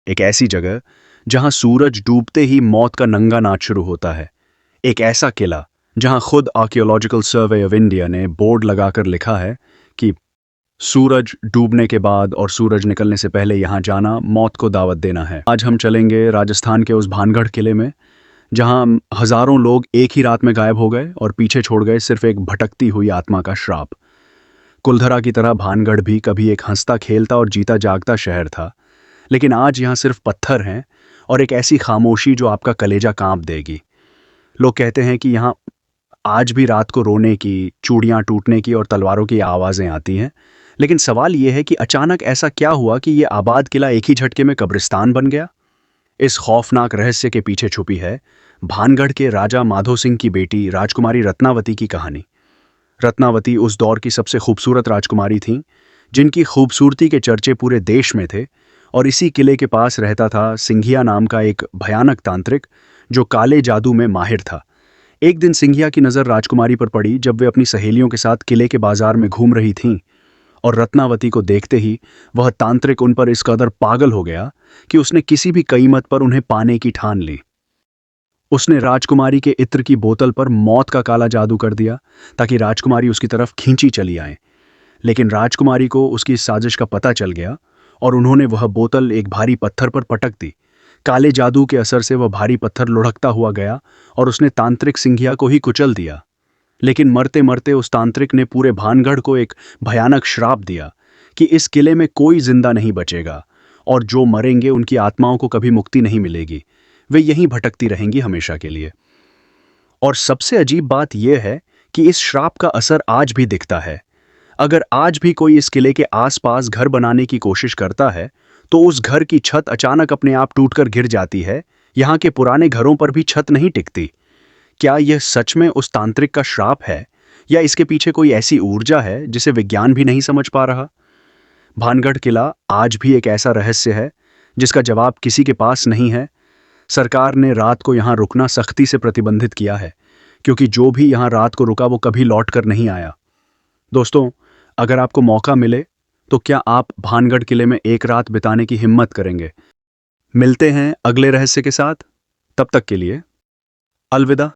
एक ऐसी जगह जहां सूरज डूबते ही मौत का नंगा नाच शुरू होता है। एक ऐसा किला जहां खुद आर्कियोलॉजिकल सर्वे ऑफ इंडिया ने बोर्ड लगाकर लिखा है कि सूरज डूबने के बाद और सूरज निकलने से पहले यहां जाना मौत को दावत देना है। आज हम चलेंगे राजस्थान के उस भानगढ़ किले में जहां हजारों लोग एक ही रात में गायब हो गए और पीछे छोड़ गए सिर्फ एक भटकती हुई आत्मा का श्राप। कुलधरा की तरह भानगढ़ भी कभी एक हंसता खेलता और जीता जागता शहर था, लेकिन आज यहाँ सिर्फ पत्थर हैं और एक ऐसी खामोशी जो आपका कलेजा कांप देगी। लोग कहते हैं कि यहाँ आज भी रात को रोने की, चूड़ियाँ टूटने की और तलवारों की आवाज़ें आती हैं, लेकिन सवाल ये है कि अचानक ऐसा क्या हुआ कि ये आबाद किला एक ही झटके में कब्रिस्तान बन गया। इस खौफनाक रहस्य के पीछे छुपी है भानगढ़ के राजा माधो सिंह की बेटी राजकुमारी रत्नावती की कहानी। रत्नावती उस दौर की सबसे खूबसूरत राजकुमारी थीं, जिनकी खूबसूरती के चर्चे पूरे देश में थे। और इसी किले के पास रहता था सिंघिया नाम का एक भयानक तांत्रिक जो काले जादू में माहिर था। एक दिन सिंघिया की नज़र राजकुमारी पर पड़ी जब वे अपनी सहेलियों के साथ किले के बाजार में घूम रही थीं, और रत्नावती को देखते ही वह तांत्रिक उन पर इस कदर पागल हो गया कि उसने किसी भी कीमत पर उन्हें पाने की ठान ली। उसने राजकुमारी के इत्र की बोतल पर मौत का काला जादू कर दिया ताकि राजकुमारी उसकी तरफ खींची चली आए। लेकिन राजकुमारी को उसकी इस साजिश का पता चल गया और उन्होंने वह बोतल एक भारी पत्थर पर पटक दी। काले जादू के असर से वह भारी पत्थर लुढ़कता हुआ गया और उसने तांत्रिक सिंघिया को ही कुचल दिया। लेकिन मरते मरते उस तांत्रिक ने पूरे भानगढ़ को एक भयानक श्राप दिया कि इस किले में कोई जिंदा नहीं बचेगा और जो मरेंगे उनकी आत्माओं को कभी मुक्ति नहीं मिलेगी, वे यहीं भटकती रहेंगी हमेशा के लिए। और सबसे अजीब बात यह है कि इस श्राप का असर आज भी दिखता है। अगर आज भी कोई इस किले के आसपास घर बनाने की कोशिश करता है तो उस घर की छत अचानक अपने आप टूटकर गिर जाती है। यहाँ के पुराने घरों पर भी छत नहीं टिकती। क्या यह सच में उस तांत्रिक का श्राप है या इसके पीछे कोई ऐसी ऊर्जा है जिसे विज्ञान भी नहीं समझ पा रहा? भानगढ़ किला आज भी एक ऐसा रहस्य है जिसका जवाब किसी के पास नहीं है। सरकार ने रात को यहाँ रुकना सख्ती से प्रतिबंधित किया है, क्योंकि जो भी यहाँ रात को रुका वो कभी लौट कर नहीं आया। दोस्तों, अगर आपको मौका मिले तो क्या आप भानगढ़ किले में एक रात बिताने की हिम्मत करेंगे? मिलते हैं अगले रहस्य के साथ। तब तक के लिए अलविदा।